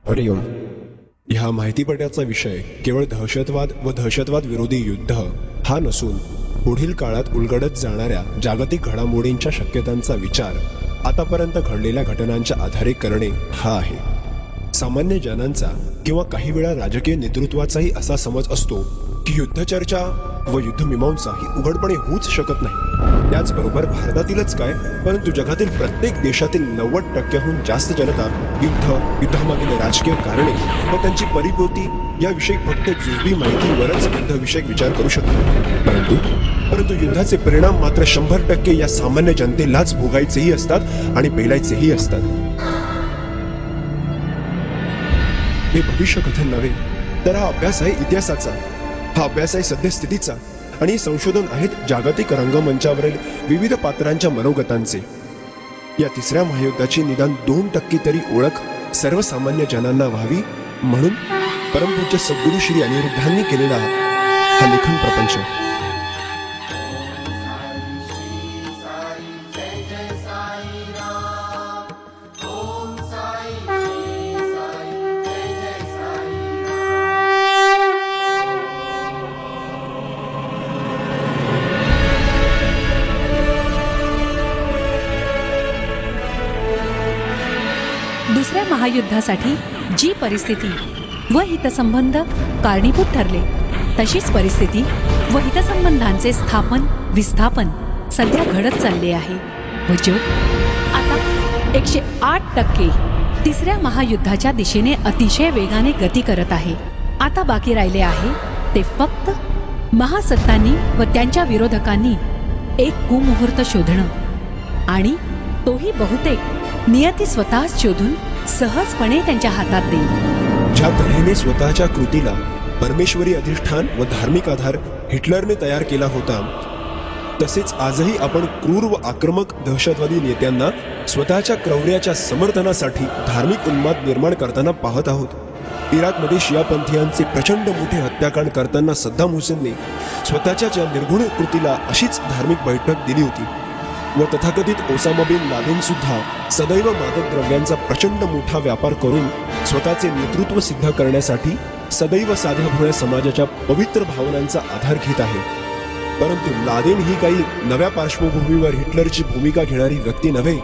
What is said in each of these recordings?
हरिओम. ह्या माहितीपटाचा विषय केवळ दहशतवाद व दहशतवाद विरोधी युद्ध हा नसून पुढील काळात उलगडत जाणाऱ्या जागतिक घडामोडींच्या शक्यतांचा विचार आतापर्यंत घडलेल्या घटनांच्या आधारे करणे हा आहे. सामान्य जनांचा किंवा काही वेळा राजकीय नेतृत्वाचाही असा समज असतो की युद्धचर्चा व युद्धमीमांसा ही उघडपणे होऊच शकत नाही. त्याचबरोबर भारतातीलच काय परंतु जगातील प्रत्येक देशातील 90% जास्त जनता युद्धामागील राजकीय कारणे व त्यांची परिपूर्ती याविषयी फक्त जुळवी माहितीवरच युद्धविषयक विचार करू शकतो. परंतु युद्धाचे परिणाम मात्र 100% या सामान्य जनतेलाच भोगायचेही असतात आणि पेलायचेही असतात. हे भविष्य कथन नव्हे तर हा अभ्यास आहे इतिहासाचा. हा अभ्यास आहे सद्यस्थितीचा आणि संशोधन आहेत जागतिक रंगमंचावरील विविध पात्रांच्या मनोगतांचे. या तिसऱ्या महायुद्धाची निदान 2% तरी ओळख सर्वसामान्य जनांना व्हावी म्हणून परमपूज्य सद्गुरू श्री अनिरुद्धांनी केलेला हा लेखन प्रपंच. दुसऱ्या महायुद्धासाठी जी परिस्थिती व हितसंबंध कारणीभूत ठरले तशीच परिस्थिती व हितसंबंधांचे स्थापन विस्थापन सध्या घडत चालले आहे व जग आता 108% तिसऱ्या महायुद्धाच्या दिशेने अतिशय वेगाने गती करत आहे. आता बाकी राहिले आहे ते फक्त महासत्तांनी व त्यांच्या विरोधकांनी एक कुमुहूर्त शोधणं आणि तोही बहुतेक नियती स्वतःच शोधून सहजपणे त्यांच्या हातात देईल. ज्या तऱ्हेने स्वतःच्या कृतीला परमेश्वरी अधिष्ठान व धार्मिक आधार हिटलरने तयार केला होता तसेच आजही आपण क्रूर व आक्रमक दहशतवादी नेत्यांना स्वतःच्या क्रौर्याच्या समर्थनासाठी धार्मिक उन्माद निर्माण करताना पाहत आहोत. इराकमध्ये शियापंथीयांचे प्रचंड मोठे हत्याकांड करताना सद्दाम हुसेनने स्वतःच्या ज्या निर्गुण कृतीला अशीच धार्मिक बैठक दिली होती व तथाकथित ओसामा बिन लादेन सुद्धा सदैव मादक द्रव्यांचा प्रचंड मोठा व्यापार करून स्वतःचे नेतृत्व सिद्ध करण्यासाठी सदैव साध्या भोळ्या समाजाच्या पवित्र भावनांचा आधार घेत आहे. परंतु लादेन ही काही नव्या पार्श्वभूमीवर हिटलरची भूमिका घेणारी व्यक्ती नव्हे.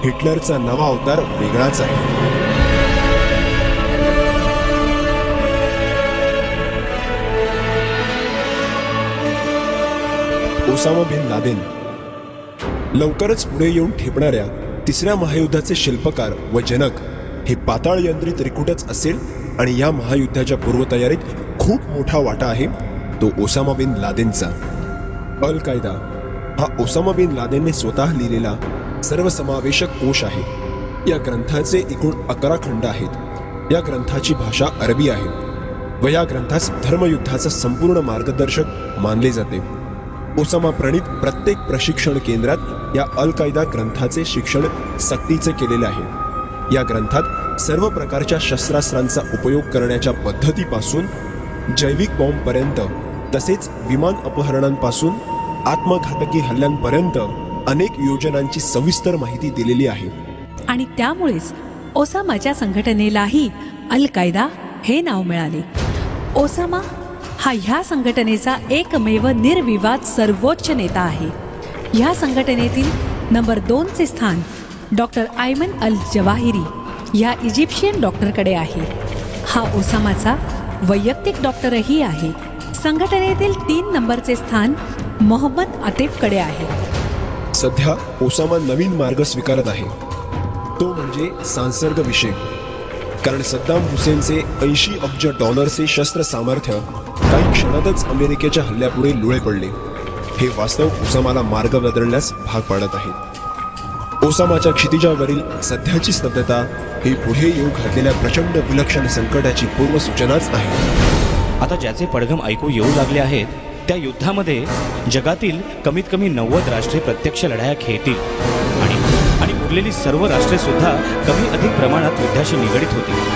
हिटलरचा नवा अवतार वेगळाच आहे. ओसामा बिन लादेन लवकरच पुढे येऊन ठेपणाऱ्या तिसऱ्या महायुद्धाचे शिल्पकार व जनक हे पाताळ यंत्री त्रिकुटच असेल आणि या महायुद्धाच्या पूर्वतयारीत खूप मोठा वाटा आहे तो ओसामा बिन लादेनचा. अल कायदा हा ओसामा बिन लादेनने स्वतः लिहिलेला सर्वसमावेशक कोश आहे. या ग्रंथाचे एकूण 11 खंड आहेत. या ग्रंथाची भाषा अरबी आहे व या ग्रंथास धर्मयुद्धाचा संपूर्ण मार्गदर्शक मानले जाते. ओसामा प्रणित प्रत्येक प्रशिक्षण केंद्रात या अल कायदा ग्रंथाचे शिक्षण सक्तीचे केलेले आहे. या ग्रंथात सर्व प्रकारच्या शस्त्रास्त्रांचा उपयोग करण्याच्या पद्धतीपासून जैविक बॉम्बपर्यंत तसेच विमान अपहरणांपासून आत्मघातकी हल्ल्यांपर्यंत अनेक योजनांची सविस्तर माहिती दिलेली आहे. आणि त्यामुळेच ओसामाच्या संघटनेलाही अल कायदा हे नाव मिळाले. ओसामा हा ह्या संघटनेचा एकमेव निर्विवाद सर्वोच्च नेता आहे. ह्या संघटनेतील नंबर 2चे स्थान डॉक्टर आयमन अल जवाहिरी ह्या इजिप्शियन डॉक्टरकडे आहे. हा ओसामाचा वैयक्तिक डॉक्टरही आहे. संघटनेतील 3 नंबरचे स्थान मोहम्मद आतिफकडे आहे. सध्या ओसामा नवीन मार्ग स्वीकारत आहे तो म्हणजे सांसर्ग विषय. कारण सद्दाम हुसेनचे 80 अब्ज डॉलरचे शस्त्र सामर्थ्य काही क्षणातच अमेरिकेच्या हल्ल्यापुढे लुळे पडले. हे वास्तव ओसामाला मार्ग बदलण्यास भाग पाडत आहे. ओसामाच्या क्षितिजावरील सध्याची स्तब्धता ही पुढे येऊ घातलेल्या प्रचंड विलक्षण संकटाची पूर्व सूचनाच आहे. आता ज्याचे पडघम ऐकू येऊ लागले आहेत त्या युद्धामध्ये जगातील कमीत कमी 90 राष्ट्रे प्रत्यक्ष लढाया खेळतील आणि उरलेली सर्व राष्ट्रे सुद्धा कमी अधिक प्रमाणात युद्धाशी निगडित होतील.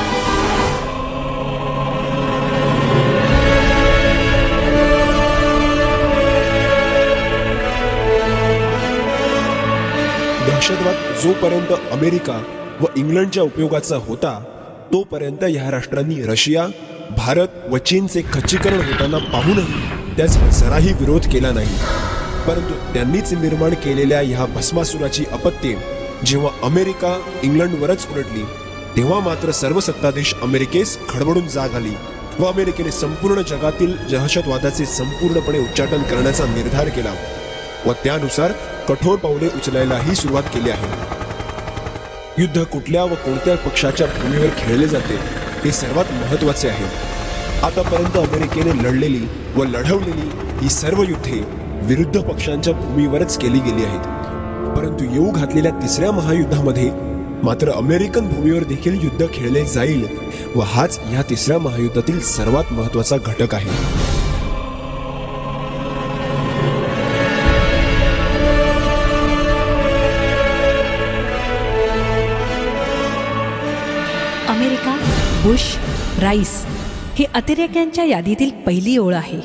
दहशतवाद जोपर्यंत अमेरिका व इंग्लंडच्या उपयोगाचा होता तोपर्यंत या राष्ट्रांनी रशिया, भारत व चीनचे खच्चीकरण होताना पाहूनही त्याचा जराही विरोध केला नाही. परंतु त्यांनीच निर्माण केलेल्या ह्या भस्मासुराची अपत्ये जेव्हा अमेरिका इंग्लंडवरच उलटली, तेव्हा मात्र सर्व सत्ताधीश अमेरिकेस खडबडून जाग आली व अमेरिकेने संपूर्ण जगातील दहशतवादाचे संपूर्णपणे उच्चाटन करण्याचा निर्धार केला व त्यानुसार कठोर पावले उचलायलाही सुरुवात केली आहे. युद्ध कुठल्या व कोणत्या पक्षाच्या भूमीवर खेळले जाते हे सर्वात महत्वाचे आहे. आतापर्यंत अमेरिकेने लढलेली व लढवलेली ही सर्व युद्धे विरुद्ध पक्षांच्या भूमीवरच केली गेली आहेत. परंतु येऊ घातलेल्या तिसऱ्या महायुद्धामध्ये मात्र अमेरिकन भूमीवर देखील युद्ध खेळले जाईल व हाच या तिसऱ्या महायुद्धातील सर्वात महत्वाचा घटक आहे. अमेरिका, बुश, राईस ही अतिरेक्यांच्या यादीतील पहिली ओळ आहे.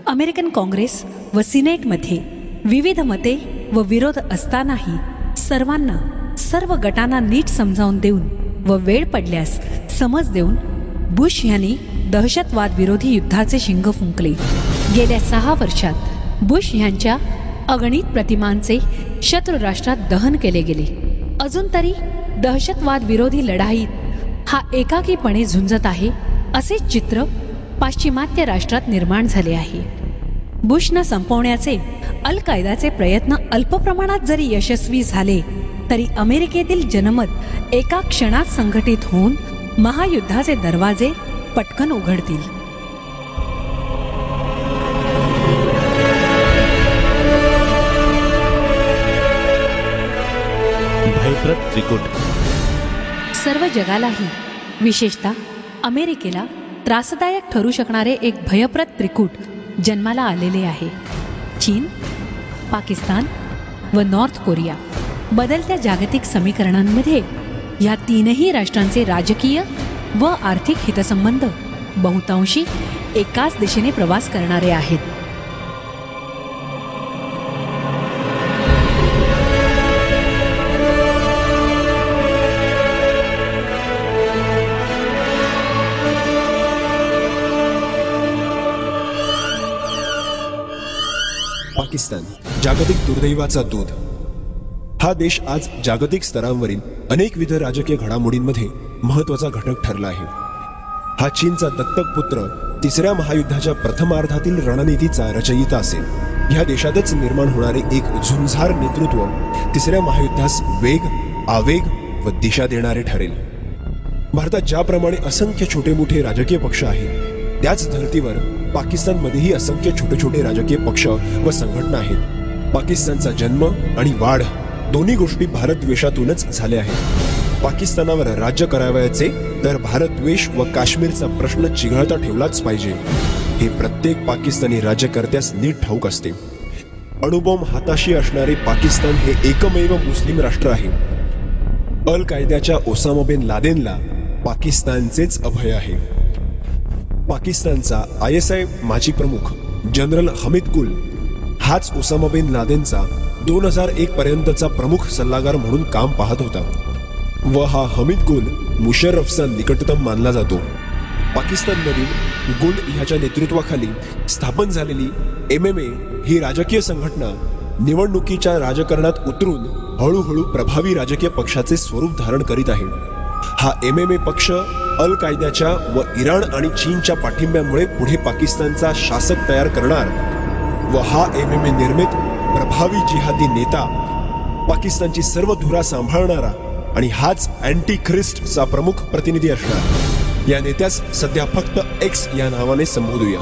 अमेरिकन काँग्रेस व सिनेटमध्ये विविध मते व विरोध असतानाही सर्वांना, सर्व गटांना नीट समजावून देऊन व वेळ पडल्यास समज देऊन बुश यांनी दहशतवाद विरोधी युद्धाचे शिंग फुंकले. गेल्या 6 वर्षात बुश यांच्या अगणित प्रतिमांचे शत्रू राष्ट्रात दहन केले गेले. अजून तरी दहशतवाद विरोधी लढाईत हा एकाकीपणे झुंजत आहे असे चित्र पाश्चिमात्य राष्ट्रात निर्माण झाले आहे. बुशना संपवण्याचे अल कायदाचे प्रयत्न अल्प प्रमाणात जरी यशस्वी झाले तरी अमेरिकेतील जनमत एका क्षणात संघटित होऊन महायुद्धाचे दरवाजे पटकन उघडतील. भयप्रद त्रिकूट. सर्व जगालाही, विशेषतः अमेरिकेला त्रासदायक ठरू शकणारे एक भयप्रद त्रिकूट जन्माला आलेले आहे. चीन, पाकिस्तान व नॉर्थ कोरिया. बदलत्या जागतिक समीकरणांमध्ये या तीनही राष्ट्रांचे राजकीय व आर्थिक हितसंबंध बहुतांशी एकाच दिशेने प्रवास करणारे आहेत. पाकिस्तान, जागतिक दुर्दैवाचा दूत. हा देश आज जागतिक स्तरांवरील अनेकविध राजकीय घडामोडींमध्ये महत्वाचा घटक ठरला आहे. हा चीनचा दत्तक पुत्र तिसऱ्या महायुद्धाच्या प्रथमार्धातील रणनीतीचा रचयिता असेल. ह्या देशातच निर्माण होणारे एक झुंजार नेतृत्व तिसऱ्या महायुद्धास वेग, आवेग व दिशा देणारे ठरेल. भारतात ज्याप्रमाणे असंख्य छोटे मोठे राजकीय पक्ष आहेत, त्याच धर्तीवर पाकिस्तानमध्येही असंख्य छोटे छोटे राजकीय पक्ष व संघटना आहेत. पाकिस्तानचा जन्म आणि वाढ दोन्ही गोष्टी भारतद्वेषातूनच झाल्या आहेत. पाकिस्तानावर राज्य करावयाचे तर भारतद्वेष व काश्मीरचा प्रश्न चिघळता ठेवलाच पाहिजे हे प्रत्येक पाकिस्तानी राज्यकर्त्यास नीट ठाऊक असते. अणुबॉम्ब हाताशी असणारे पाकिस्तान हे एकमेव मुस्लिम राष्ट्र आहे. अल कायद्याच्या ओसामा बिन लादेनला पाकिस्तानचेच अभय आहे. पाकिस्तानचा ISI माजी प्रमुख जनरल हमीद गुल हाच ओसामा बिन लादेनचा 2001 पर्यंतचा प्रमुख सल्लागार म्हणून काम पाहत होता व हा हमीद गुल मुशर्रफचा निकटतम मानला जातो. पाकिस्तानमधील गुल ह्याच्या नेतृत्वाखाली स्थापन झालेली MMA ही राजकीय संघटना निवडणुकीच्या राजकारणात उतरून हळूहळू प्रभावी राजकीय पक्षाचे स्वरूप धारण करीत आहे. हा MMA पक्ष अल कायद्याच्या व इराण आणि चीनच्या पाठिंब्यामुळे पुढे पाकिस्तानचा शासक तयार करणार व हा MMA निर्मित प्रभावी जिहादी नेता, पाकिस्तानची सर्व धुरा सांभाळणारा आणि हाच अँटी ख्रिस्टचा प्रमुख प्रतिनिधी असणार. या नेत्यास सध्या फक्त X या नावाने संबोधूया.